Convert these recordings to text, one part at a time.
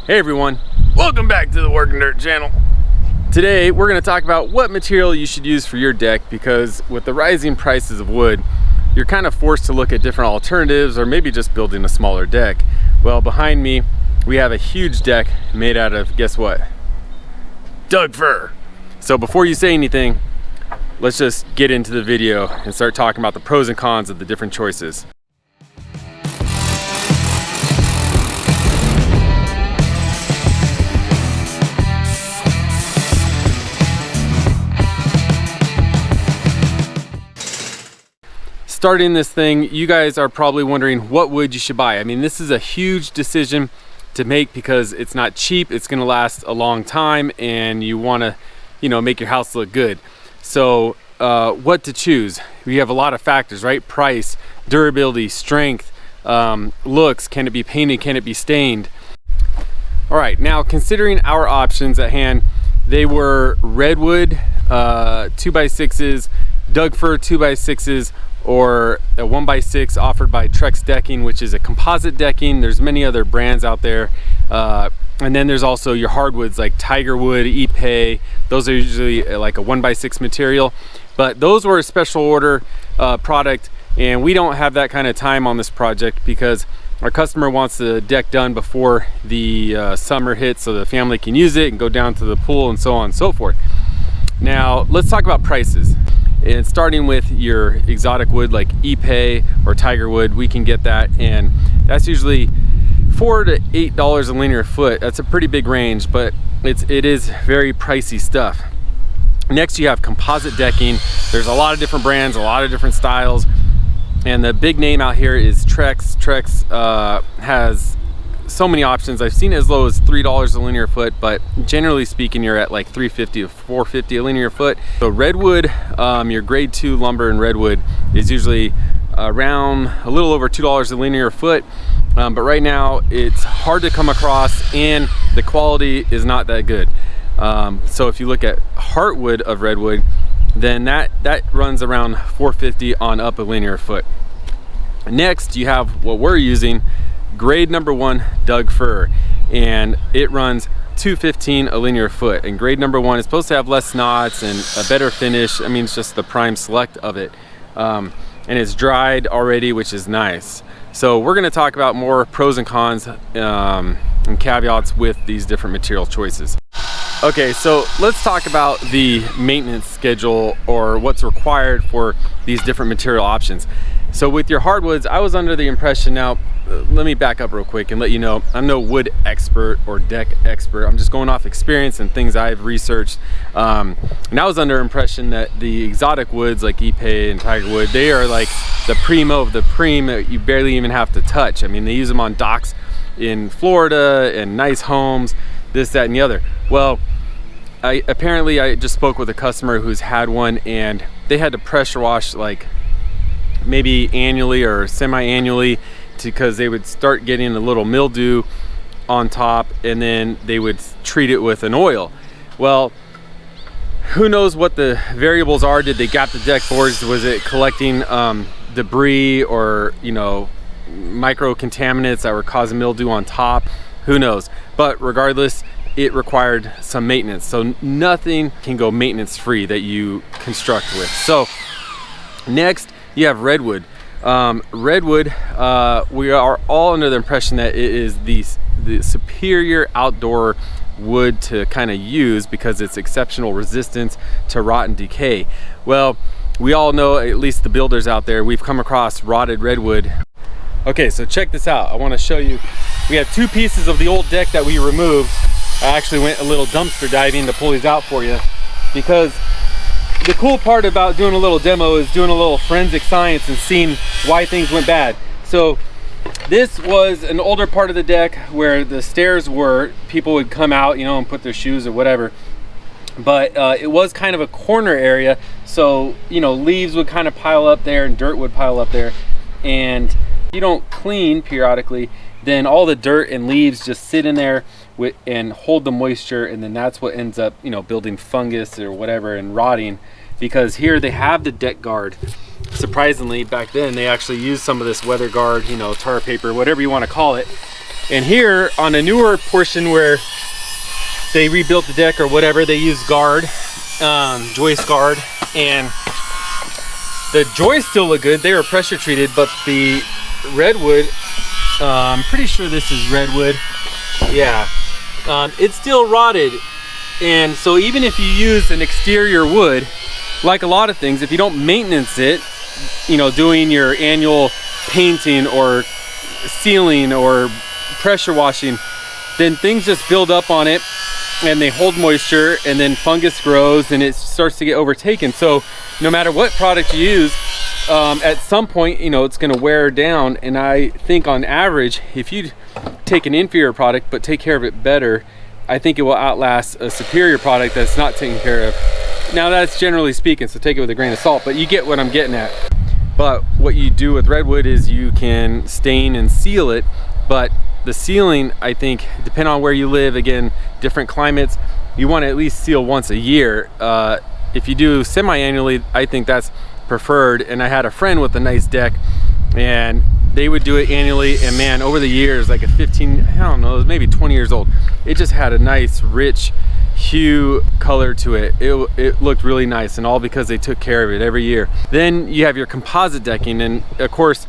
Hey everyone, welcome back to the Working Dirt channel. Today we're going to talk about what material you should use for your deck, because with the rising prices of wood, you're kind of forced to look at different alternatives or maybe just building a smaller deck. Well, behind me we have a huge deck made out of, guess what? Doug fir. So before you say anything, let's just get into the video and start talking about the pros and cons of the different choices. Starting this thing, you guys are probably wondering what wood you should buy. I mean, this is a huge decision to make because it's not cheap, it's going to last a long time, and you want to, make your house look good. So what to choose? We have a lot of factors, right? Price, durability, strength, looks, can it be painted, can it be stained? All right, now considering our options at hand, they were redwood 2x6s, Doug fir 2x6s, or a 1x6 offered by Trex Decking, which is a composite decking. There's many other brands out there, and then there's also your hardwoods like tiger wood, ipe. Those are usually like a 1x6 material, but those were a special order product, and we don't have that kind of time on this project because our customer wants the deck done before the summer hits so the family can use it and go down to the pool and so on and so forth. Now let's talk about prices. And starting with your exotic wood like ipe or tiger wood, we can get that, and that's usually $4 to $8 a linear foot. That's a pretty big range, but it is very pricey stuff. Next, you have composite decking. There's a lot of different brands, a lot of different styles, and the big name out here is Trex. Trex has so many options. I've seen as low as $3 a linear foot, but generally speaking, you're at like $3.50 to $4.50 a linear foot. So redwood, your grade 2 lumber and redwood is usually around a little over $2 a linear foot, but right now it's hard to come across and the quality is not that good. So if you look at heartwood of redwood, then that runs around $4.50 on up a linear foot. Next, you have what we're using, grade number 1 Doug fir, and it runs $2.15 a linear foot. And grade number 1 is supposed to have less knots and a better finish. I mean, it's just the prime select of it, and it's dried already, which is nice. So we're going to talk about more pros and cons and caveats with these different material choices. Okay, so let's talk about the maintenance schedule or what's required for these different material options. So with your hardwoods, I was under the impression, now let me back up real quick and let you know, I'm no wood expert or deck expert. I'm just going off experience and things I've researched. And I was under impression that the exotic woods like ipe and tiger wood, they are like the primo of the prime that you barely even have to touch. I mean, they use them on docks in Florida and nice homes, this, that, and the other. Well, I just spoke with a customer who's had one, and they had to pressure wash like maybe annually or semi-annually because they would start getting a little mildew on top, and then they would treat it with an oil. Well, who knows what the variables are? Did they gap the deck boards? Was it collecting debris or micro contaminants that were causing mildew on top? Who knows? But regardless, it required some maintenance. So nothing can go maintenance free that you construct with. So next, you have redwood. Redwood, we are all under the impression that it is the superior outdoor wood to kind of use because it's exceptional resistance to rot and decay. Well, we all know, at least the builders out there, we've come across rotted redwood. Okay, so check this out. I want to show you. We have 2 pieces of the old deck that we removed. I actually went a little dumpster diving to pull these out for you, because the cool part about doing a little demo is doing a little forensic science and seeing why things went bad. So this was an older part of the deck where the stairs were, people would come out, and put their shoes or whatever. But it was kind of a corner area, so leaves would kind of pile up there and dirt would pile up there. And if you don't clean periodically, then all the dirt and leaves just sit in there and hold the moisture, and then that's what ends up building fungus or whatever and rotting. Because here they have the deck guard. Surprisingly, back then they actually used some of this weather guard, tar paper, whatever you want to call it, And here on a newer portion where they rebuilt the deck or whatever, they use guard, joist guard, and the joists still look good. They were pressure treated, but the redwood, I'm pretty sure this is redwood. Yeah, it's still rotted. And so even if you use an exterior wood, like a lot of things, if you don't maintenance it, you know, doing your annual painting or sealing or pressure washing, then things just build up on it and they hold moisture, and then fungus grows and it starts to get overtaken. So no matter what product you use, at some point, you know, it's going to wear down. And I think on average, if you take an inferior product but take care of it better, I think it will outlast a superior product that's not taken care of. Now that's generally speaking, so take it with a grain of salt, but you get what I'm getting at. But what you do with redwood is you can stain and seal it, but the sealing, I think, depending on where you live, again, different climates, you want to at least seal once a year. If you do semi-annually, I think that's preferred. And I had a friend with a nice deck, and they would do it annually, and man, over the years, like a 15, I don't know, it was maybe 20 years old, it just had a nice rich hue color to it. It looked really nice, and all because they took care of it every year. Then you have your composite decking, and of course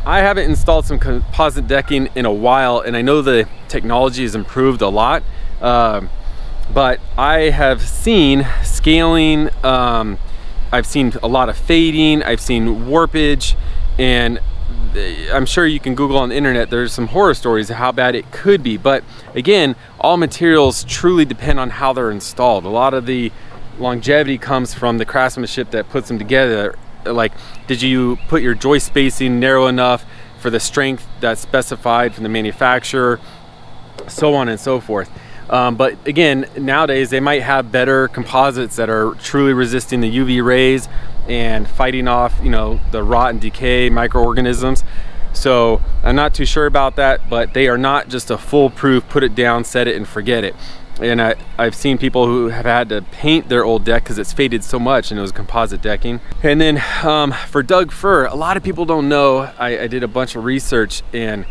I haven't installed some composite decking in a while, and I know the technology has improved a lot, but I have seen scaling, I've seen a lot of fading, I've seen warpage, and I'm sure you can Google on the internet, there's some horror stories of how bad it could be. But again, all materials truly depend on how they're installed. A lot of the longevity comes from the craftsmanship that puts them together. Like, did you put your joist spacing narrow enough for the strength that's specified from the manufacturer, so on and so forth. But again, nowadays they might have better composites that are truly resisting the UV rays and fighting off, you know, the rot and decay microorganisms. So I'm not too sure about that, but they are not just a foolproof put it down, set it and forget it. And I've seen people who have had to paint their old deck because it's faded so much, and it was composite decking. And then for Doug fir, a lot of people don't know, I did a bunch of research, and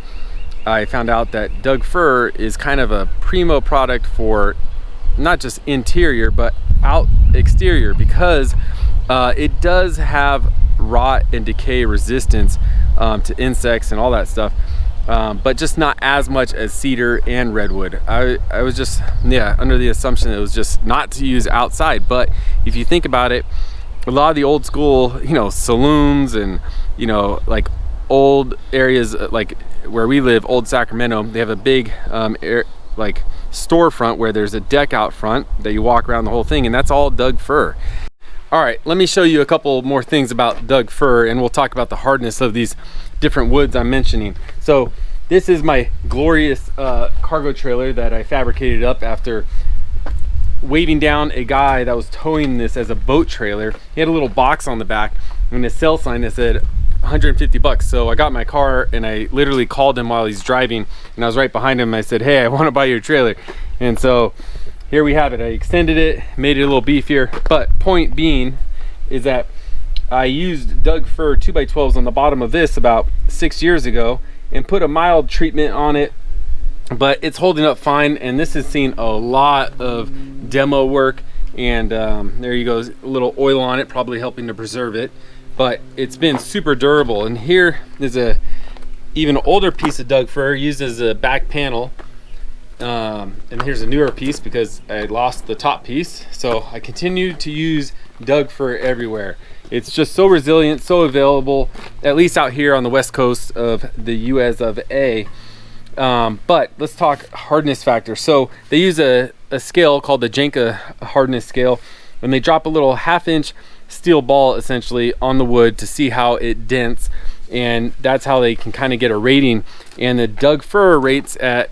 I found out that Doug fir is kind of a primo product for not just interior but out exterior, because it does have rot and decay resistance to insects and all that stuff, but just not as much as cedar and redwood. I was just, yeah, under the assumption it was just not to use outside. But if you think about it, a lot of the old school, you know, saloons and, you know, like old areas like where we live, old Sacramento, they have a big like storefront where there's a deck out front that you walk around the whole thing, and that's all Doug fir. All right, let me show you a couple more things about Doug fir, and we'll talk about the hardness of these different woods I'm mentioning. So this is my glorious cargo trailer that I fabricated up after waving down a guy that was towing this as a boat trailer. He had a little box on the back and a sale sign that said 150 bucks. So I got my car and I literally called him while he's driving, and I was right behind him, and I said, hey, I want to buy your trailer. And so here we have it. I extended it, made it a little beefier, but point being is that I used Doug fir 2x12s on the bottom of this about 6 years ago and put a mild treatment on it, but it's holding up fine. And this has seen a lot of demo work, and there you go, a little oil on it, probably helping to preserve it, but it's been super durable. And here is a even older piece of Doug fir used as a back panel. And here's a newer piece because I lost the top piece. So I continue to use Doug fir everywhere. It's just so resilient, so available, at least out here on the west coast of the US of A. But let's talk hardness factor. So they use a scale called the Janka hardness scale, and they drop a little 1/2 inch steel ball essentially on the wood to see how it dents, and that's how they can kind of get a rating. And the Doug fir rates at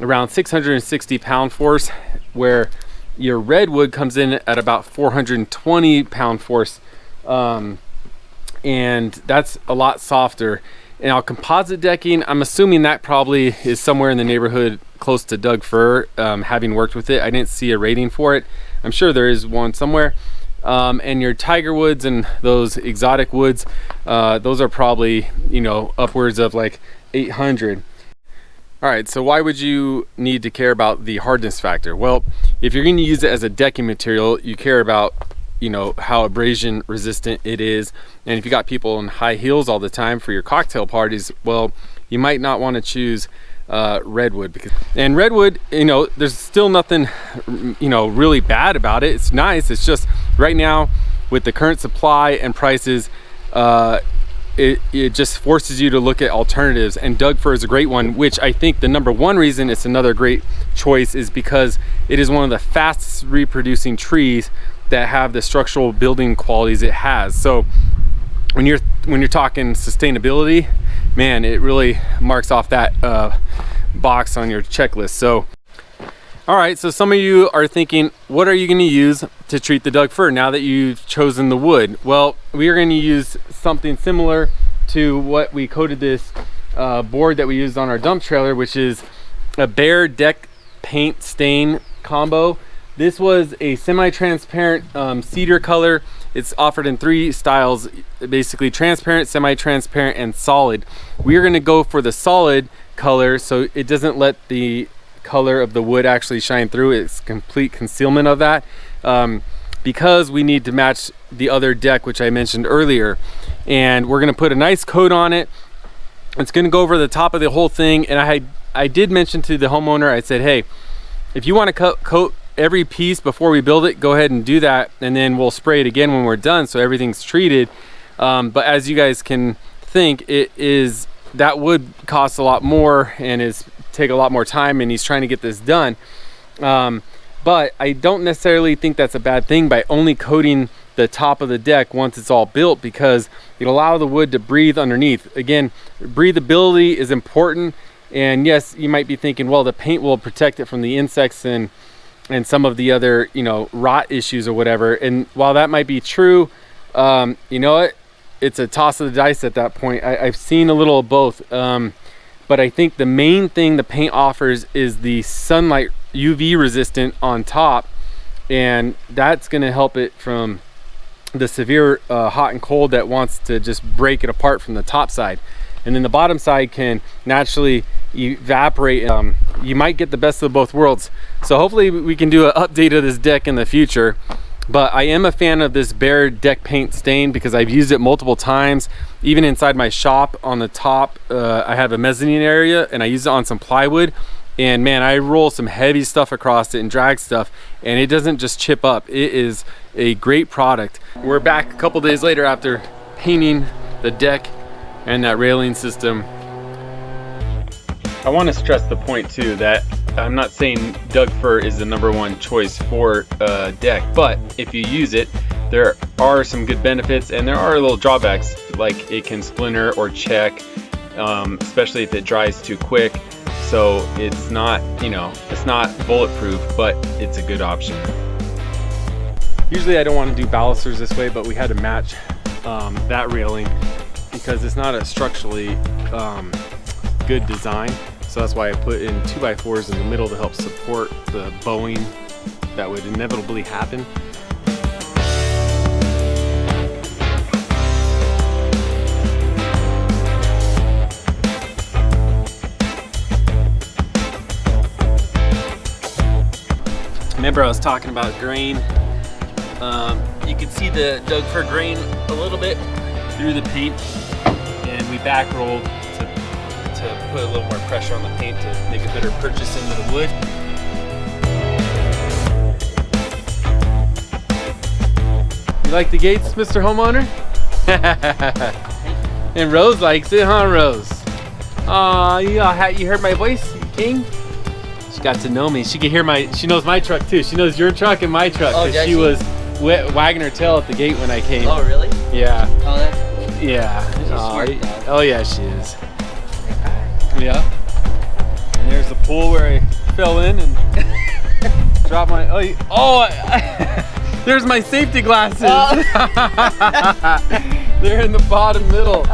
around 660 pound force, where your redwood comes in at about 420 pound force, and that's a lot softer. And now composite decking, I'm assuming that probably is somewhere in the neighborhood close to Doug fir. Having worked with it, I didn't see a rating for it. I'm sure there is one somewhere. And your tiger woods and those exotic woods, those are probably, you know, upwards of like 800. All right, so why would you need to care about the hardness factor? Well, if you're going to use it as a decking material, you care about, you know, how abrasion resistant it is. And if you got people in high heels all the time for your cocktail parties, well, you might not want to choose redwood. And redwood, you know, there's still nothing, you know, really bad about it. It's nice. It's just right now with the current supply and prices, it just forces you to look at alternatives, and Doug fir is a great one, which I think the number one reason it's another great choice is because it is one of the fastest reproducing trees that have the structural building qualities it has. So when you're talking sustainability, man, it really marks off that box on your checklist. So all right, so some of you are thinking, what are you going to use to treat the Doug fir now that you've chosen the wood? Well, we are going to use something similar to what we coated this board that we used on our dump trailer, which is a bare deck paint stain combo. This was a semi-transparent cedar color. It's offered in 3 styles, basically transparent, semi-transparent, and solid. We're going to go for the solid color so it doesn't let the color of the wood actually shine through. It's complete concealment of that, because we need to match the other deck, which I mentioned earlier. And we're going to put a nice coat on it. It's going to go over the top of the whole thing. And I did mention to the homeowner, I said, hey, if you want to coat every piece before we build it, go ahead and do that, and then we'll spray it again when we're done so everything's treated. But as you guys can think, that would cost a lot more and take a lot more time, and he's trying to get this done. But I don't necessarily think that's a bad thing by only coating the top of the deck once it's all built, because it'll allow the wood to breathe underneath. Again, breathability is important. And yes, you might be thinking, well, the paint will protect it from the insects and some of the other, you know, rot issues or whatever. And while that might be true, you know what? It's a toss of the dice at that point. I've seen a little of both. But I think the main thing the paint offers is the sunlight UV resistant on top. And that's going to help it from the severe hot and cold that wants to just break it apart from the top side. And then the bottom side can naturally evaporate. You might get the best of both worlds. So hopefully we can do an update of this deck in the future. But I am a fan of this bare deck paint stain because I've used it multiple times. Even inside my shop on the top, I have a mezzanine area and I use it on some plywood. And man, I roll some heavy stuff across it and drag stuff, and it doesn't just chip up. It is a great product. We're back a couple days later after painting the deck and that railing system. I want to stress the point too that I'm not saying Doug fir is the #1 choice for a deck, but if you use it, there are some good benefits and there are little drawbacks, like it can splinter or check, especially if it dries too quick. So it's not, you know, it's not bulletproof, but it's a good option. Usually I don't want to do balusters this way, but we had to match that railing because it's not a structurally good design. So that's why I put in 2x4s in the middle to help support the bowing that would inevitably happen. Remember I was talking about grain. You can see the Doug fir grain a little bit through the paint, and we back rolled to put a little more pressure on the paint to make a better purchase into the wood. You like the gates, Mr. Homeowner? And Rose likes it, huh, Rose? Aw, you heard my voice, King? She got to know me. She could hear she knows my truck too. She knows your truck and my truck. Oh, she was wagging her tail at the gate when I came. Oh, really? Yeah. Oh, that's yeah. She's smart, dog. Oh, yeah, she is. Yeah. And there's the pool where I fell in and dropped my. There's my safety glasses. Oh. They're in the bottom middle.